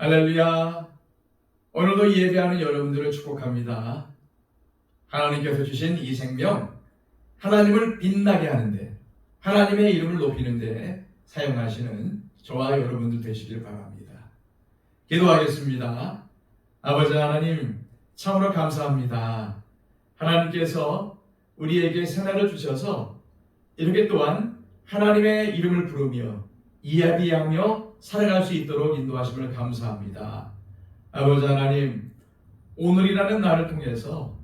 할렐루야. 오늘도 예배하는 여러분들을 축복합니다. 하나님께서 주신 이 생명, 하나님을 빛나게 하는데, 하나님의 이름을 높이는데 사용하시는 저와 여러분들 되시길 바랍니다. 기도하겠습니다. 아버지 하나님, 참으로 감사합니다. 하나님께서 우리에게 새날을 주셔서 이렇게 또한 하나님의 이름을 부르며 이야기하며 살아갈 수 있도록 인도하심을 감사합니다. 아버지 하나님, 오늘이라는 날을 통해서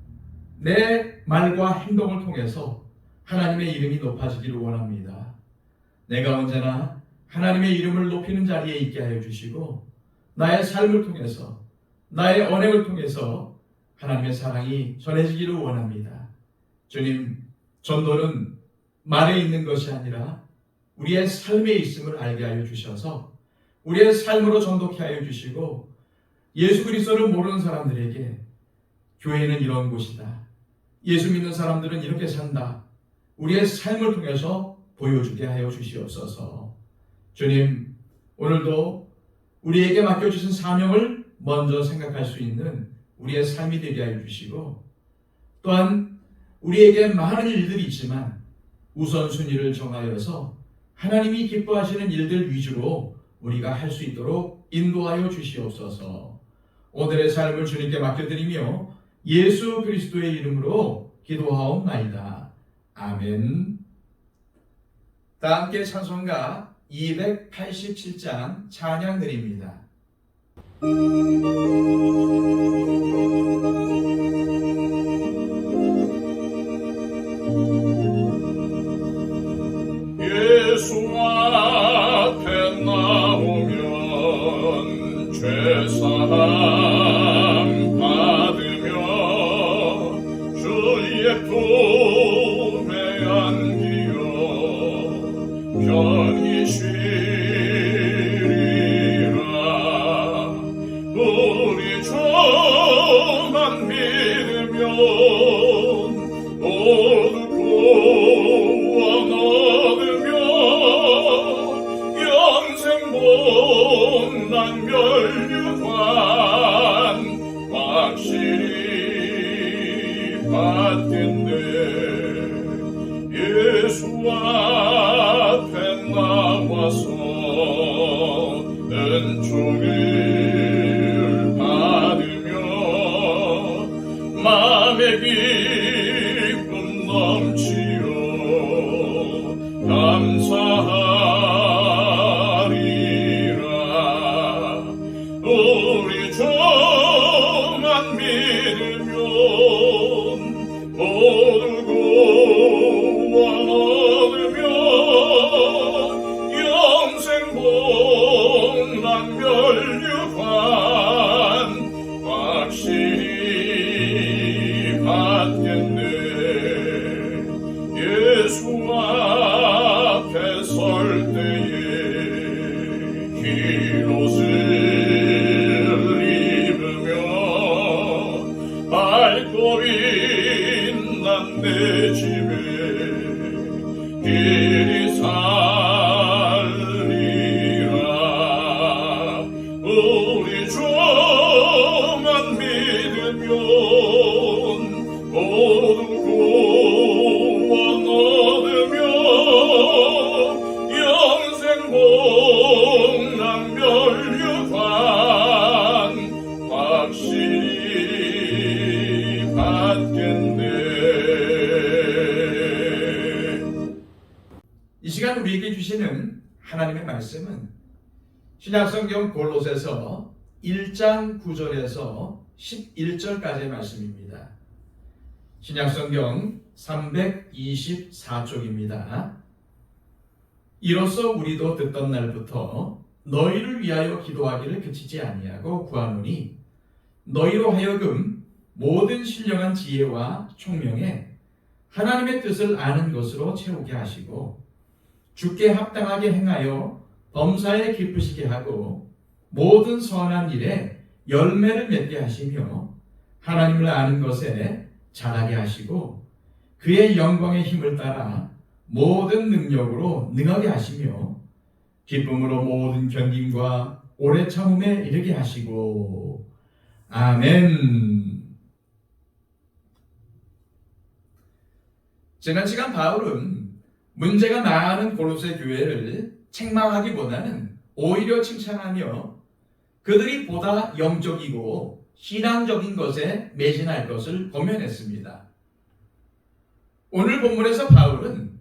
내 말과 행동을 통해서 하나님의 이름이 높아지기를 원합니다. 내가 언제나 하나님의 이름을 높이는 자리에 있게 하여 주시고 나의 삶을 통해서, 나의 언행을 통해서 하나님의 사랑이 전해지기를 원합니다. 주님, 전도는 말에 있는 것이 아니라 우리의 삶에 있음을 알게 하여 주셔서 우리의 삶으로 전도케 하여 주시고, 예수 그리스도를 모르는 사람들에게 교회는 이런 곳이다, 예수 믿는 사람들은 이렇게 산다, 우리의 삶을 통해서 보여주게 하여 주시옵소서. 주님, 오늘도 우리에게 맡겨주신 사명을 먼저 생각할 수 있는 우리의 삶이 되게 하여 주시고, 또한 우리에게 많은 일들이 있지만 우선순위를 정하여서 하나님이 기뻐하시는 일들 위주로 우리가 할 수 있도록 인도하여 주시옵소서. 오늘의 삶을 주님께 맡겨드리며 예수 그리스도의 이름으로 기도하옵나이다. 아멘. 다 함께 찬송가 287장 찬양 드립니다. 예수 앞에 나오면 죄사함 받으며 주의 품에 안기어 편히 쉬리라. 우리 주만 믿으면 모두 구원 얻으며 영생 못난 멸류관 확실히 받겠네. 예수 앞에 나와서 은총을 받으며 마음의 기쁨 넘치어 감사하리라. 우리 주만 믿으면 모두 구원 얻으며 영생 복난 멸류관 확실히 받겠네. 예수 앞에 설 때에 흰옷을 입으며 밝고 빛난 내 집에 길이 살리라. 우리 주만 믿으면 모두 구원 얻으며 영생 복난 멸류관 확실히 받겠네. 이 시간 우리에게 주시는 하나님의 말씀은 신약성경 골로새서 1장 9절에서 11절까지의 말씀입니다. 신약성경 324쪽입니다. 이로써 우리도 듣던 날부터 너희를 위하여 기도하기를 그치지 아니하고 구하노니 너희로 하여금 모든 신령한 지혜와 총명에 하나님의 뜻을 아는 것으로 채우게 하시고 주께 합당하게 행하여 범사에 기쁘시게 하고 모든 선한 일에 열매를 맺게 하시며 하나님을 아는 것에 자라게 하시고 그의 영광의 힘을 따라 모든 능력으로 능하게 하시며 기쁨으로 모든 견딤과 오래 참음에 이르게 하시고. 아멘. 지난 시간 바울은 문제가 많은 골로새 교회를 책망하기보다는 오히려 칭찬하며 그들이 보다 영적이고 신앙적인 것에 매진할 것을 권면했습니다. 오늘 본문에서 바울은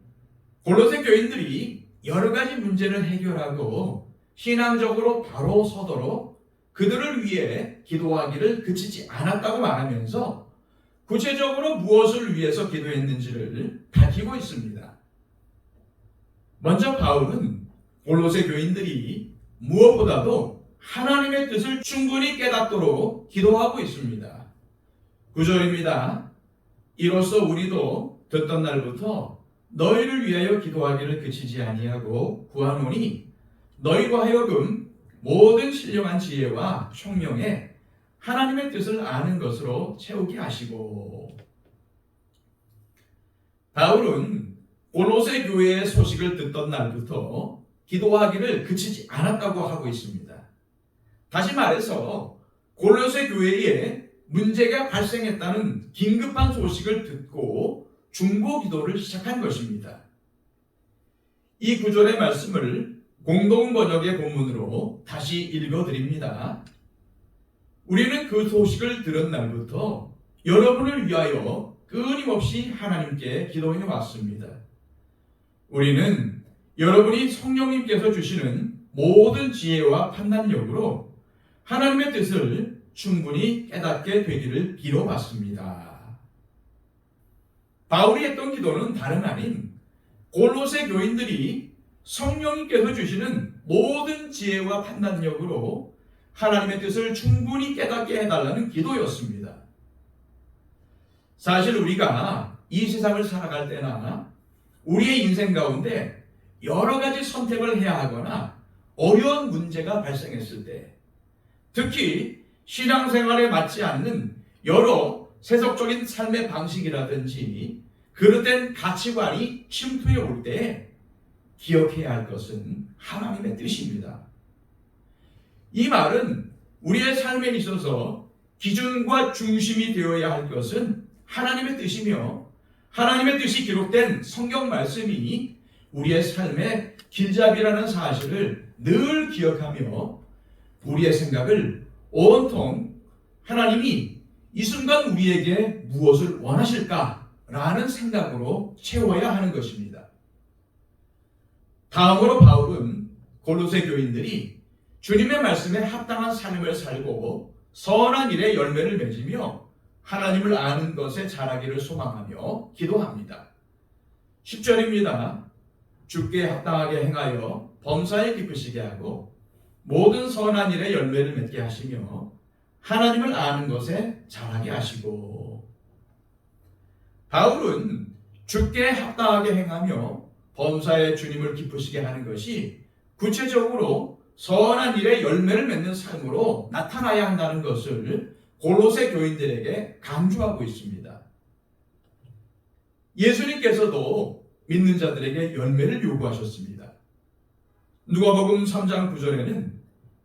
골로새 교인들이 여러 가지 문제를 해결하고 신앙적으로 바로 서도록 그들을 위해 기도하기를 그치지 않았다고 말하면서 구체적으로 무엇을 위해서 기도했는지를 밝히고 있습니다. 먼저 바울은 골로새 교인들이 무엇보다도 하나님의 뜻을 충분히 깨닫도록 기도하고 있습니다. 9절입니다. 이로써 우리도 듣던 날부터 너희를 위하여 기도하기를 그치지 아니하고 구하노니 너희로 하여금 모든 신령한 지혜와 총명에 하나님의 뜻을 아는 것으로 채우게 하시고. 바울은 골로새 교회의 소식을 듣던 날부터 기도하기를 그치지 않았다고 하고 있습니다. 다시 말해서 골로새 교회에 문제가 발생했다는 긴급한 소식을 듣고 중보 기도를 시작한 것입니다. 이 구절의 말씀을 공동 번역의 본문으로 다시 읽어드립니다. 우리는 그 소식을 들은 날부터 여러분을 위하여 끊임없이 하나님께 기도해 왔습니다. 우리는 여러분이 성령님께서 주시는 모든 지혜와 판단력으로 하나님의 뜻을 충분히 깨닫게 되기를 빌어왔습니다. 바울이 했던 기도는 다름 아닌 골로새 교인들이 성령님께서 주시는 모든 지혜와 판단력으로 하나님의 뜻을 충분히 깨닫게 해달라는 기도였습니다. 사실 우리가 이 세상을 살아갈 때나 우리의 인생 가운데 여러 가지 선택을 해야 하거나 어려운 문제가 발생했을 때, 특히 신앙생활에 맞지 않는 여러 세속적인 삶의 방식이라든지 그릇된 가치관이 침투해 올 때 기억해야 할 것은 하나님의 뜻입니다. 이 말은 우리의 삶에 있어서 기준과 중심이 되어야 할 것은 하나님의 뜻이며 하나님의 뜻이 기록된 성경 말씀이 우리의 삶의 길잡이라는 사실을 늘 기억하며 우리의 생각을 온통 하나님이 이 순간 우리에게 무엇을 원하실까라는 생각으로 채워야 하는 것입니다. 다음으로 바울은 골로새 교인들이 주님의 말씀에 합당한 삶을 살고 선한 일의 열매를 맺으며 하나님을 아는 것에 자라기를 소망하며 기도합니다. 10절입니다. 주께 합당하게 행하여 범사에 기쁘시게 하고 모든 선한 일의 열매를 맺게 하시며 하나님을 아는 것에 자라게 하시고. 바울은 주께 합당하게 행하며 범사에 주님을 기쁘시게 하는 것이 구체적으로 선한 일의 열매를 맺는 삶으로 나타나야 한다는 것을 골로새 교인들에게 강조하고 있습니다. 예수님께서도 믿는 자들에게 열매를 요구하셨습니다. 누가복음 3장 9절에는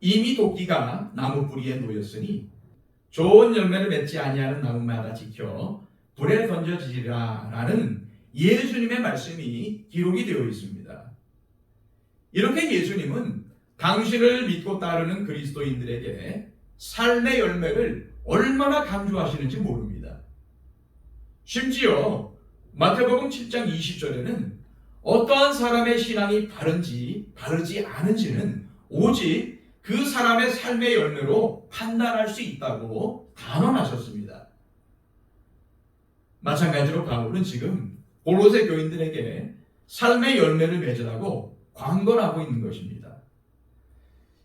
이미 도끼가 나무 뿌리에 놓였으니 좋은 열매를 맺지 아니하는 나무마다 지켜 불에 던져지리라 라는 예수님의 말씀이 기록이 되어 있습니다. 이렇게 예수님은 당신을 믿고 따르는 그리스도인들에게 삶의 열매를 얼마나 강조하시는지 모릅니다. 심지어 마태복음 7장 20절에는 어떠한 사람의 신앙이 바른지 바르지 않은지는 오직 그 사람의 삶의 열매로 판단할 수 있다고 단언하셨습니다. 마찬가지로 바울은 지금 골로새 교인들에게 삶의 열매를 맺으라고 광건하고 있는 것입니다.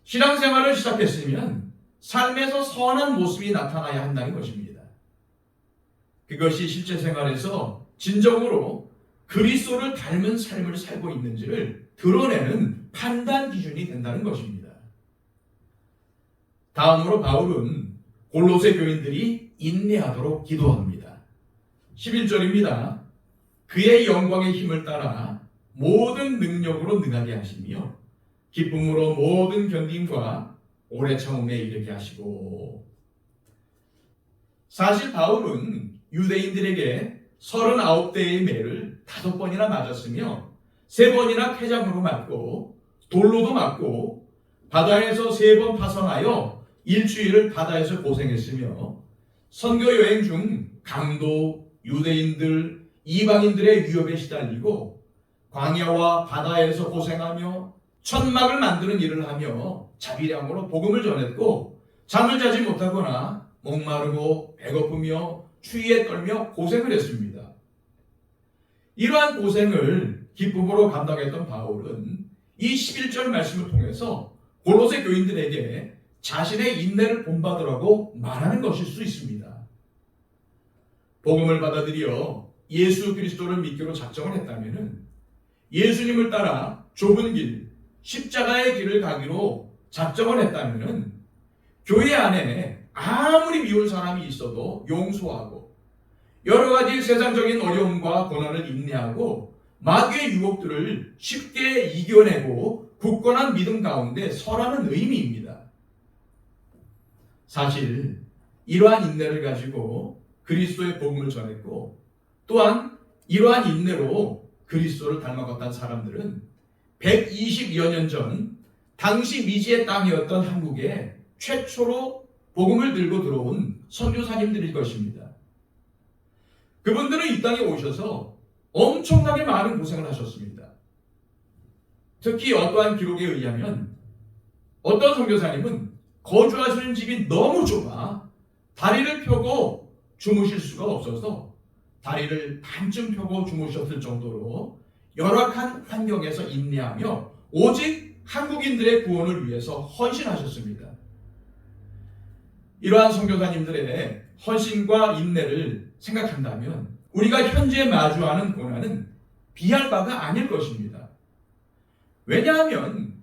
신앙생활을 시작했으면 삶에서 선한 모습이 나타나야 한다는 것입니다. 그것이 실제 생활에서 진정으로 그리스도를 닮은 삶을 살고 있는지를 드러내는 판단 기준이 된다는 것입니다. 다음으로 바울은 골로새 교인들이 인내하도록 기도합니다. 11절입니다. 그의 영광의 힘을 따라 모든 능력으로 능하게 하시며 기쁨으로 모든 견딤과 오래 참음에 이르게 하시고. 사실 바울은 유대인들에게 39대의 매를 5번이나 맞았으며 3번이나 쾌장으로 맞고 돌로도 맞고 바다에서 3번 파선하여 일주일을 바다에서 고생했으며 선교 여행 중 강도, 유대인들, 이방인들의 위협에 시달리고 광야와 바다에서 고생하며 천막을 만드는 일을 하며 자비량으로 복음을 전했고 잠을 자지 못하거나 목마르고 배고프며 추위에 떨며 고생을 했습니다. 이러한 고생을 기쁨으로 감당했던 바울은 이 11절 말씀을 통해서 골로새 교인들에게 자신의 인내를 본받으라고 말하는 것일 수 있습니다. 복음을 받아들여 예수 그리스도를 믿기로 작정을 했다면 예수님을 따라 좁은 길, 십자가의 길을 가기로 작정을 했다면 교회 안에 아무리 미운 사람이 있어도 용서하고 여러 가지 세상적인 어려움과 고난을 인내하고 마귀의 유혹들을 쉽게 이겨내고 굳건한 믿음 가운데 서라는 의미입니다. 사실 이러한 인내를 가지고 그리스도의 복음을 전했고 또한 이러한 인내로 그리스도를 닮아갔던 사람들은 120여 년 전 당시 미지의 땅이었던 한국에 최초로 복음을 들고 들어온 선교사님들일 것입니다. 그분들은 이 땅에 오셔서 엄청나게 많은 고생을 하셨습니다. 특히 어떠한 기록에 의하면 어떤 선교사님은 거주하시는 집이 너무 좁아 다리를 펴고 주무실 수가 없어서 다리를 반쯤 펴고 주무셨을 정도로 열악한 환경에서 인내하며 오직 한국인들의 구원을 위해서 헌신하셨습니다. 이러한 선교사님들의 헌신과 인내를 생각한다면 우리가 현재 마주하는 고난은 비할 바가 아닐 것입니다. 왜냐하면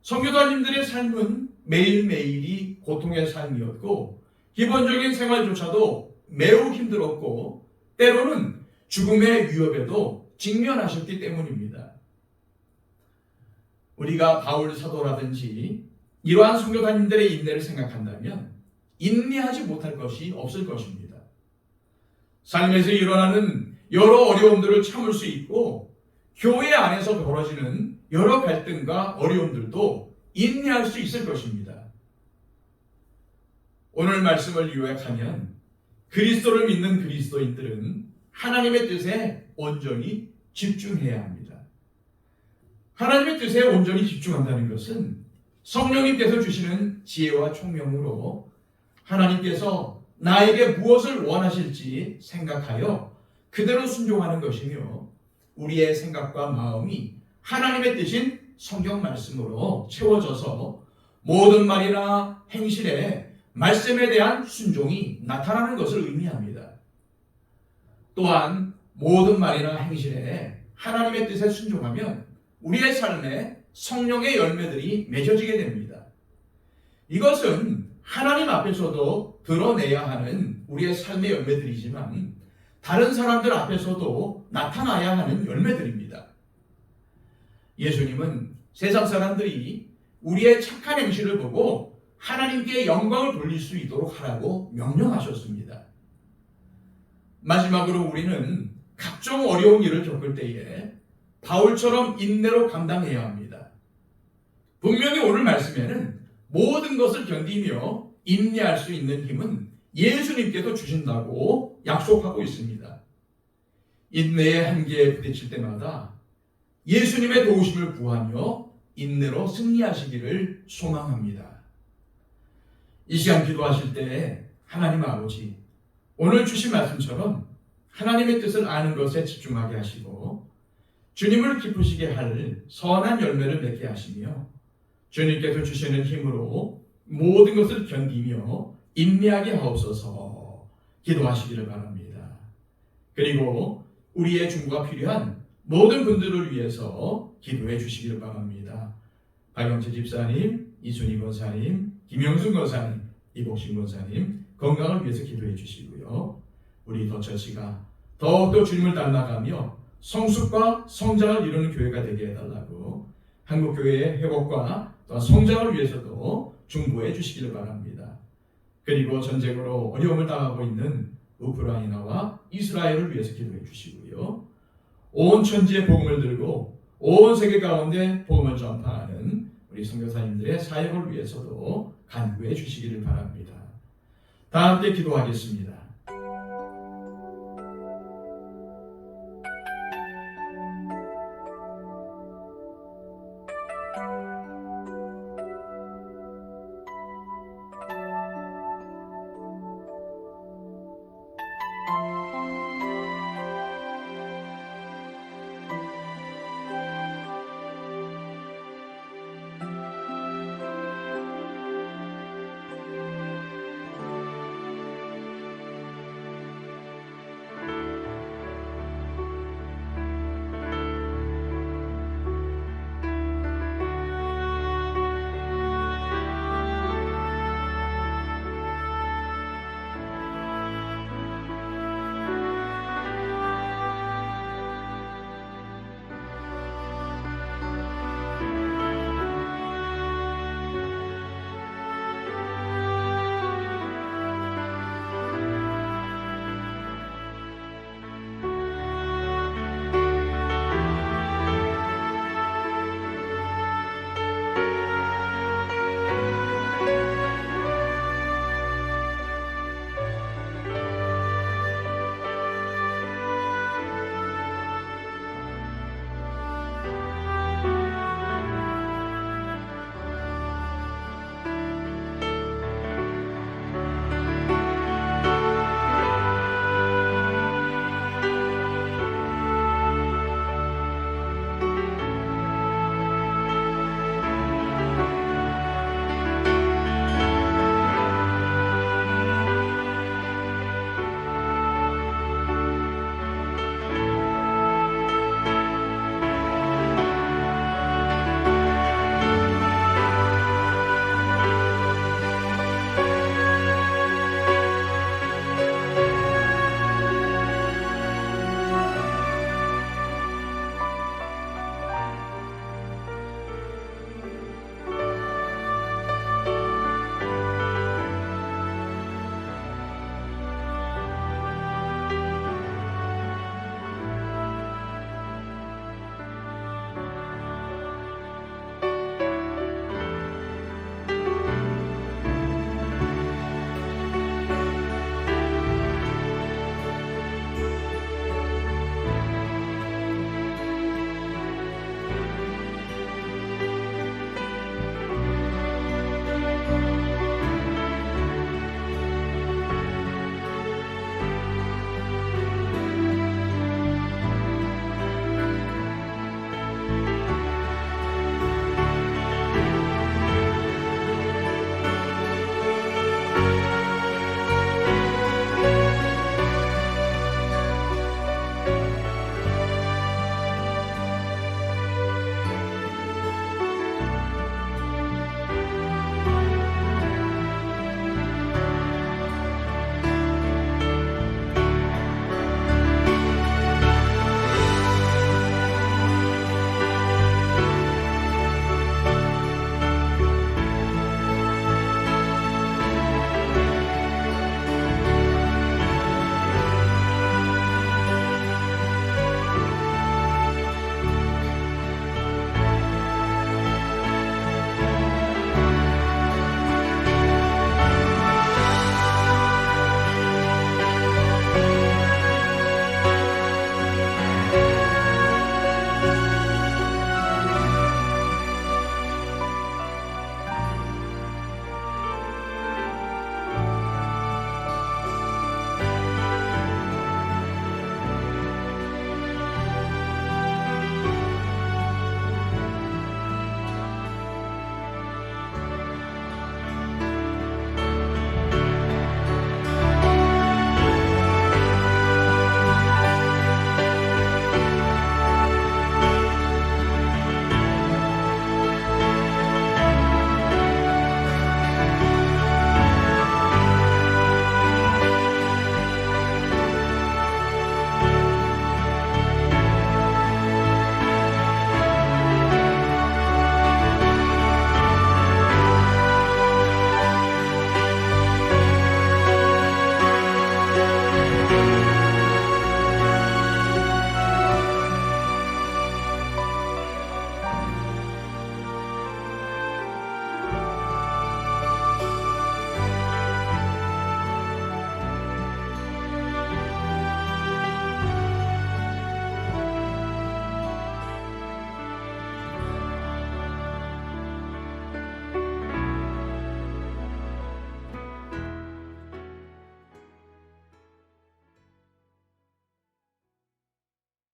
선교사님들의 삶은 매일매일이 고통의 삶이었고 기본적인 생활조차도 매우 힘들었고 때로는 죽음의 위협에도 직면하셨기 때문입니다. 우리가 바울 사도라든지 이러한 선교사님들의 인내를 생각한다면 인내하지 못할 것이 없을 것입니다. 삶에서 일어나는 여러 어려움들을 참을 수 있고 교회 안에서 벌어지는 여러 갈등과 어려움들도 인내할 수 있을 것입니다. 오늘 말씀을 요약하면 그리스도를 믿는 그리스도인들은 하나님의 뜻에 온전히 집중해야 합니다. 하나님의 뜻에 온전히 집중한다는 것은 성령님께서 주시는 지혜와 총명으로 하나님께서 나에게 무엇을 원하실지 생각하여 그대로 순종하는 것이며 우리의 생각과 마음이 하나님의 뜻인 성경 말씀으로 채워져서 모든 말이나 행실에 말씀에 대한 순종이 나타나는 것을 의미합니다. 또한 모든 말이나 행실에 하나님의 뜻에 순종하면 우리의 삶에 성령의 열매들이 맺어지게 됩니다. 이것은 하나님 앞에서도 드러내야 하는 우리의 삶의 열매들이지만 다른 사람들 앞에서도 나타나야 하는 열매들입니다. 예수님은 세상 사람들이 우리의 착한 행실을 보고 하나님께 영광을 돌릴 수 있도록 하라고 명령하셨습니다. 마지막으로 우리는 각종 어려운 일을 겪을 때에 바울처럼 인내로 감당해야 합니다. 분명히 오늘 말씀에는 모든 것을 견디며 인내할 수 있는 힘은 예수님께서 주신다고 약속하고 있습니다. 인내의 한계에 부딪힐 때마다 예수님의 도우심을 구하며 인내로 승리하시기를 소망합니다. 이 시간 기도하실 때 하나님 아버지, 오늘 주신 말씀처럼 하나님의 뜻을 아는 것에 집중하게 하시고 주님을 기쁘시게 할 선한 열매를 맺게 하시며 주님께서 주시는 힘으로 모든 것을 견디며 인내하게 하옵소서 기도하시기를 바랍니다. 그리고 우리의 중보가 필요한 모든 분들을 위해서 기도해 주시기를 바랍니다. 박영채 집사님, 이순희 권사님, 김영순 권사님, 이복신 권사님 건강을 위해서 기도해 주시고요. 우리 더처치가 더욱더 주님을 닮아가며 성숙과 성장을 이루는 교회가 되게 해달라고 한국교회의 회복과 또 성장을 위해서도 중보해 주시기를 바랍니다. 그리고 전쟁으로 어려움을 당하고 있는 우크라이나와 이스라엘을 위해서 기도해 주시고요. 온 천지의 복음을 들고 온 세계 가운데 복음을 전파하는 우리 선교사님들의 사역을 위해서도 간구해 주시기를 바랍니다. 다 함께 기도하겠습니다.